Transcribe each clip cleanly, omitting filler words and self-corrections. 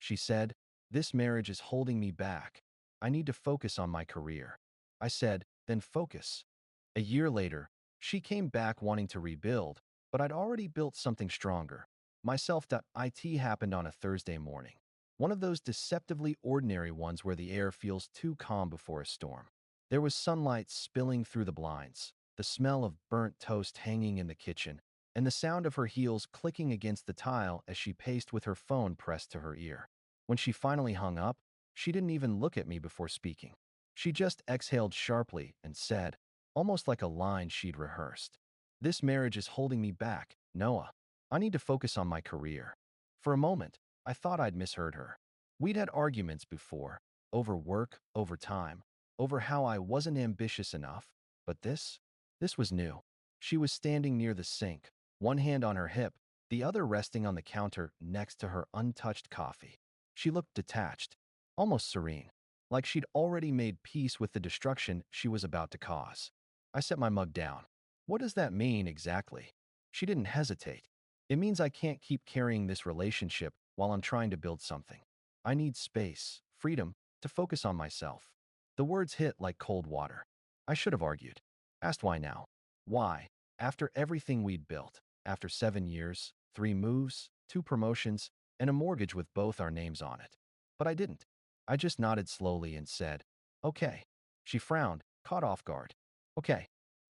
She said, "This marriage is holding me back. I need to focus on my career." I said, "Then focus." A year later, she came back wanting to rebuild, but I'd already built something stronger. Myself.it happened on a Thursday morning. One of those deceptively ordinary ones where the air feels too calm before a storm. There was sunlight spilling through the blinds, the smell of burnt toast hanging in the kitchen, and the sound of her heels clicking against the tile as she paced with her phone pressed to her ear. When she finally hung up, she didn't even look at me before speaking. She just exhaled sharply and said, almost like a line she'd rehearsed, "This marriage is holding me back, Noah. I need to focus on my career." For a moment, I thought I'd misheard her. We'd had arguments before, over work, over time, over how I wasn't ambitious enough, but this was new. She was standing near the sink, one hand on her hip, the other resting on the counter next to her untouched coffee. She looked detached, almost serene, like she'd already made peace with the destruction she was about to cause. I set my mug down. "What does that mean exactly?" She didn't hesitate. "It means I can't keep carrying this relationship while I'm trying to build something. I need space, freedom, to focus on myself." The words hit like cold water. I should have argued. Asked why now? Why, after everything we'd built, after 7 years, 3 moves, 2 promotions, and a mortgage with both our names on it? But I didn't. I just nodded slowly and said, "Okay." She frowned, caught off guard. "Okay.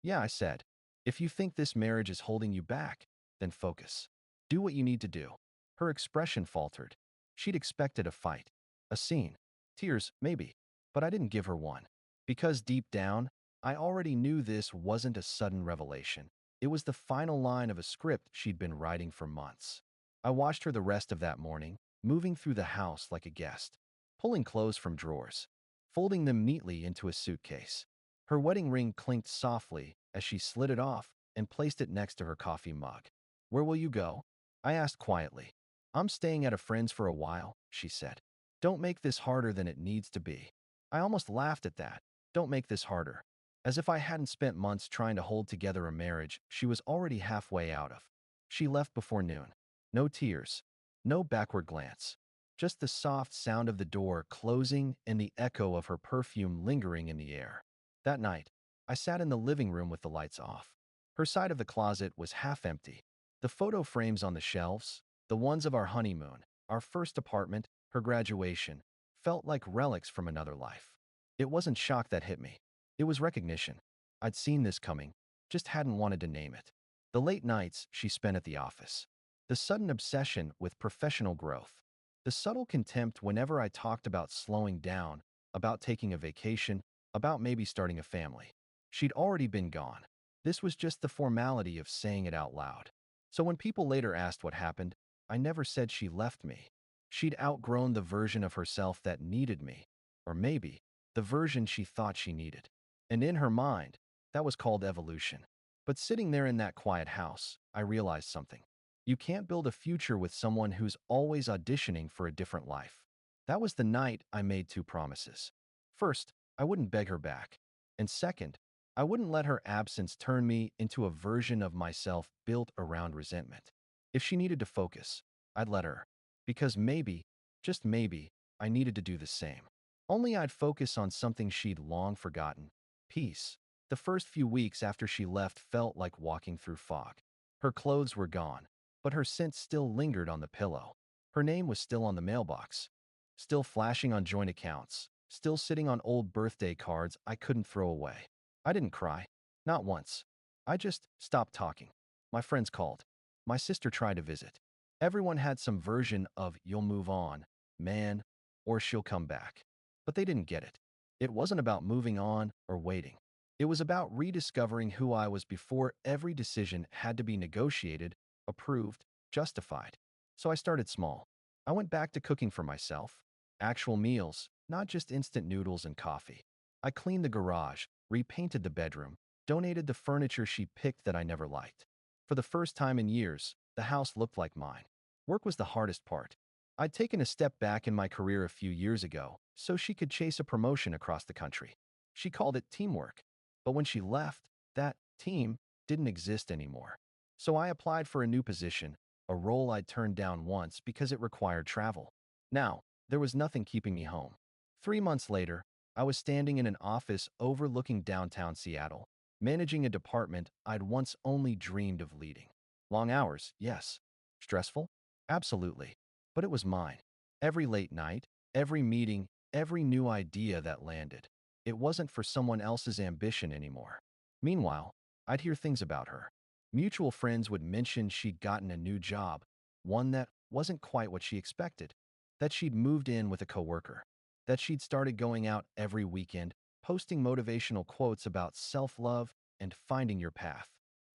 Yeah," I said. "If you think this marriage is holding you back, then focus. Do what you need to do." Her expression faltered. She'd expected a fight, a scene, tears, maybe, but I didn't give her one. Because deep down, I already knew this wasn't a sudden revelation. It was the final line of a script she'd been writing for months. I watched her the rest of that morning, moving through the house like a guest, pulling clothes from drawers, folding them neatly into a suitcase. Her wedding ring clinked softly as she slid it off and placed it next to her coffee mug. "Where will you go?" I asked quietly. "I'm staying at a friend's for a while," she said. "Don't make this harder than it needs to be." I almost laughed at that. Don't make this harder. As if I hadn't spent months trying to hold together a marriage she was already halfway out of. She left before noon. No tears. No backward glance. Just the soft sound of the door closing and the echo of her perfume lingering in the air. That night, I sat in the living room with the lights off. Her side of the closet was half empty. The photo frames on the shelves, the ones of our honeymoon, our first apartment, her graduation, felt like relics from another life. It wasn't shock that hit me. It was recognition. I'd seen this coming, just hadn't wanted to name it. The late nights she spent at the office. The sudden obsession with professional growth. The subtle contempt whenever I talked about slowing down, about taking a vacation, about maybe starting a family. She'd already been gone. This was just the formality of saying it out loud. So when people later asked what happened, I never said she left me. She'd outgrown the version of herself that needed me. Or maybe, the version she thought she needed. And in her mind, that was called evolution. But sitting there in that quiet house, I realized something. You can't build a future with someone who's always auditioning for a different life. That was the night I made 2 promises. First, I wouldn't beg her back. And second, I wouldn't let her absence turn me into a version of myself built around resentment. If she needed to focus, I'd let her. Because maybe, just maybe, I needed to do the same. Only I'd focus on something she'd long forgotten. Peace. The first few weeks after she left felt like walking through fog. Her clothes were gone, but her scent still lingered on the pillow. Her name was still on the mailbox, still flashing on joint accounts, still sitting on old birthday cards I couldn't throw away. I didn't cry. Not once. I just stopped talking. My friends called. My sister tried to visit. Everyone had some version of "you'll move on, man," or "she'll come back." But they didn't get it. It wasn't about moving on or waiting. It was about rediscovering who I was before every decision had to be negotiated, approved, justified. So I started small. I went back to cooking for myself. Actual meals, not just instant noodles and coffee. I cleaned the garage, repainted the bedroom, donated the furniture she picked that I never liked. For the first time in years, the house looked like mine. Work was the hardest part. I'd taken a step back in my career a few years ago so she could chase a promotion across the country. She called it teamwork. But when she left, that team didn't exist anymore. So I applied for a new position, a role I'd turned down once because it required travel. Now, there was nothing keeping me home. 3 months later, I was standing in an office overlooking downtown Seattle, managing a department I'd once only dreamed of leading. Long hours, yes. Stressful? Absolutely. But it was mine. Every late night, every meeting, every new idea that landed. It wasn't for someone else's ambition anymore. Meanwhile, I'd hear things about her. Mutual friends would mention she'd gotten a new job, one that wasn't quite what she expected, that she'd moved in with a coworker, that she'd started going out every weekend, posting motivational quotes about self-love and finding your path.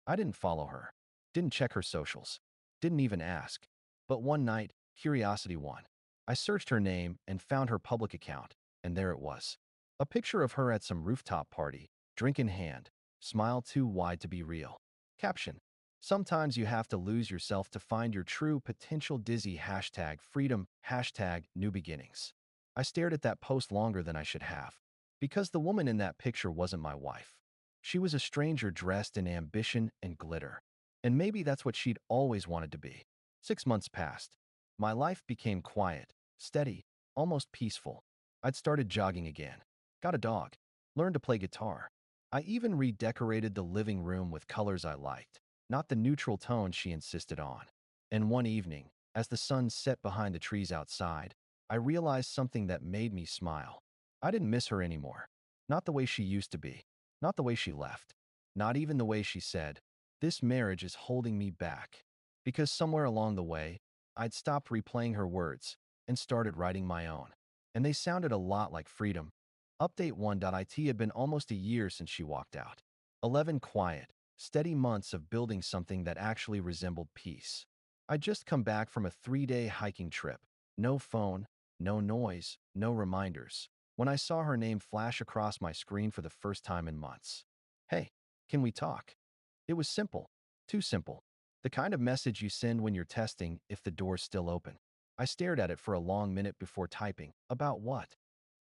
I didn't follow her, didn't check her socials, didn't even ask. But one night, curiosity won. I searched her name and found her public account, and there it was. A picture of her at some rooftop party, drink in hand, smile too wide to be real. Caption: sometimes you have to lose yourself to find your true potential. Dizzy #freedom #new beginnings. I stared at that post longer than I should have, because the woman in that picture wasn't my wife. She was a stranger dressed in ambition and glitter. And maybe that's what she'd always wanted to be. 6 months passed. My life became quiet, steady, almost peaceful. I'd started jogging again, got a dog, learned to play guitar. I even redecorated the living room with colors I liked, not the neutral tone she insisted on. And one evening, as the sun set behind the trees outside, I realized something that made me smile. I didn't miss her anymore. Not the way she used to be. Not the way she left. Not even the way she said, "This marriage is holding me back." Because somewhere along the way, I'd stopped replaying her words and started writing my own. And they sounded a lot like freedom. Update 1.it had been almost a year since she walked out. 11 quiet, steady months of building something that actually resembled peace. I'd just come back from a 3-day hiking trip. No phone, no noise, no reminders. When I saw her name flash across my screen for the first time in months. "Hey, can we talk?" It was simple. Too simple. The kind of message you send when you're testing if the door's still open. I stared at it for a long minute before typing. About what?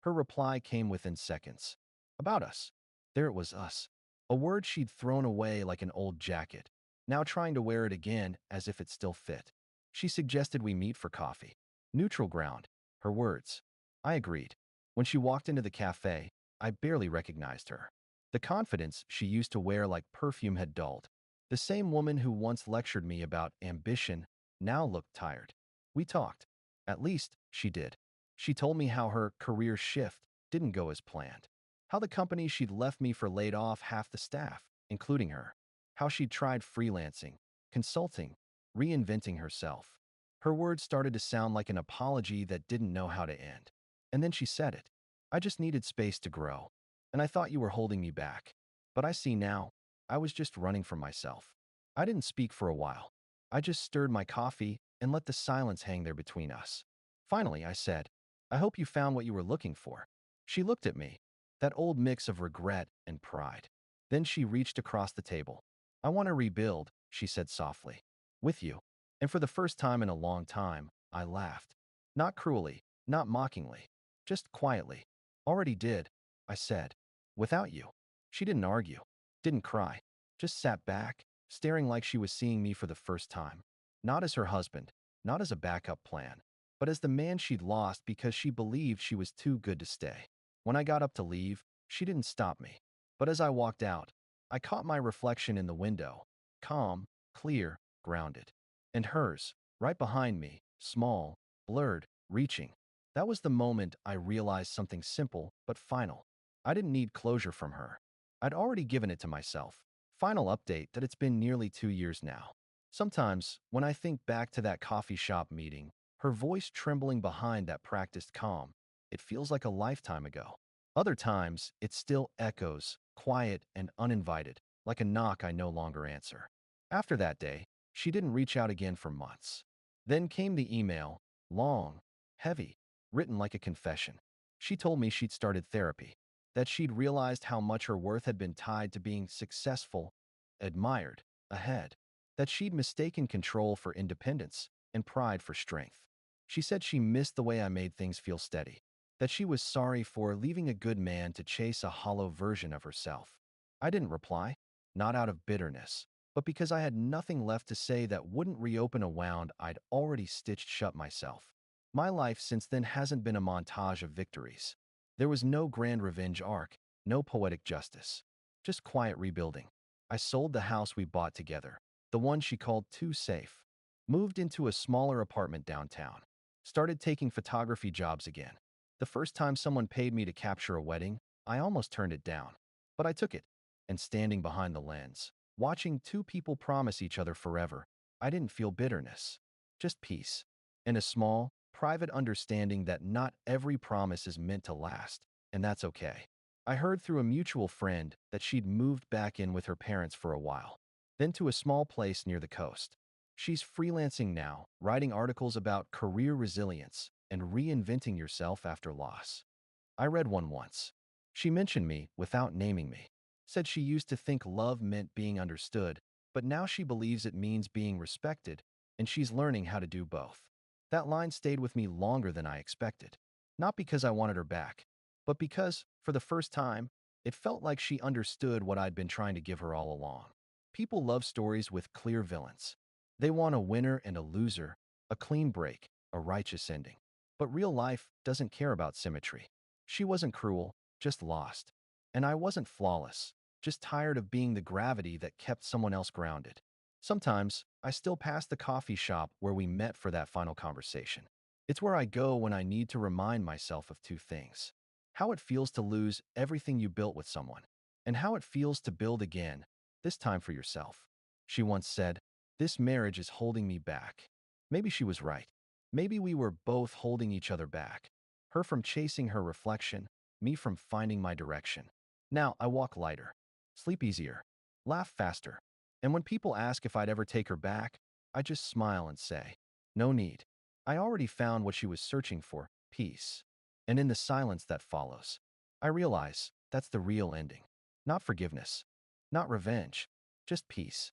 Her reply came within seconds. About us. There it was, us. A word she'd thrown away like an old jacket, now trying to wear it again as if it still fit. She suggested we meet for coffee. Neutral ground. Her words. I agreed. When she walked into the cafe, I barely recognized her. The confidence she used to wear like perfume had dulled. The same woman who once lectured me about ambition now looked tired. We talked. At least, she did. She told me how her career shift didn't go as planned. How the company she'd left me for laid off half the staff, including her. How she'd tried freelancing, consulting, reinventing herself. Her words started to sound like an apology that didn't know how to end. And then she said it. I just needed space to grow. And I thought you were holding me back. But I see now, I was just running from myself. I didn't speak for a while. I just stirred my coffee and let the silence hang there between us. Finally, I said, "I hope you found what you were looking for." She looked at me, that old mix of regret and pride. Then she reached across the table. "I want to rebuild," she said softly. "With you." And for the first time in a long time, I laughed. Not cruelly, not mockingly, just quietly. "Already did," I said. "Without you." She didn't argue, didn't cry, just sat back, staring like she was seeing me for the first time. Not as her husband, not as a backup plan, but as the man she'd lost because she believed she was too good to stay. When I got up to leave, she didn't stop me. But as I walked out, I caught my reflection in the window, calm, clear, grounded. And hers, right behind me, small, blurred, reaching. That was the moment I realized something simple but final. I didn't need closure from her. I'd already given it to myself. Final update that it's been nearly 2 years now. Sometimes, when I think back to that coffee shop meeting, her voice trembling behind that practiced calm, it feels like a lifetime ago. Other times, it still echoes, quiet and uninvited, like a knock I no longer answer. After that day, she didn't reach out again for months. Then came the email, long, heavy, written like a confession. She told me she'd started therapy, that she'd realized how much her worth had been tied to being successful, admired, ahead, that she'd mistaken control for independence and pride for strength. She said she missed the way I made things feel steady, that she was sorry for leaving a good man to chase a hollow version of herself. I didn't reply, not out of bitterness, but because I had nothing left to say that wouldn't reopen a wound I'd already stitched shut myself. My life since then hasn't been a montage of victories. There was no grand revenge arc, no poetic justice, just quiet rebuilding. I sold the house we bought together, the one she called too safe, moved into a smaller apartment downtown, started taking photography jobs again. The first time someone paid me to capture a wedding, I almost turned it down. But I took it, and standing behind the lens, watching two people promise each other forever, I didn't feel bitterness, just peace, and a small, private understanding that not every promise is meant to last, and that's okay. I heard through a mutual friend that she'd moved back in with her parents for a while, then to a small place near the coast. She's freelancing now, writing articles about career resilience and reinventing yourself after loss. I read one once. She mentioned me without naming me, said she used to think love meant being understood, but now she believes it means being respected, and she's learning how to do both. That line stayed with me longer than I expected. Not because I wanted her back, but because, for the first time, it felt like she understood what I'd been trying to give her all along. People love stories with clear villains. They want a winner and a loser, a clean break, a righteous ending. But real life doesn't care about symmetry. She wasn't cruel, just lost. And I wasn't flawless, just tired of being the gravity that kept someone else grounded. Sometimes, I still pass the coffee shop where we met for that final conversation. It's where I go when I need to remind myself of two things: how it feels to lose everything you built with someone, and how it feels to build again, this time for yourself. She once said, "This marriage is holding me back." Maybe she was right. Maybe we were both holding each other back. Her from chasing her reflection, me from finding my direction. Now I walk lighter, sleep easier, laugh faster. And when people ask if I'd ever take her back, I just smile and say, no need. I already found what she was searching for, peace. And in the silence that follows, I realize that's the real ending. Not forgiveness, not revenge, just peace.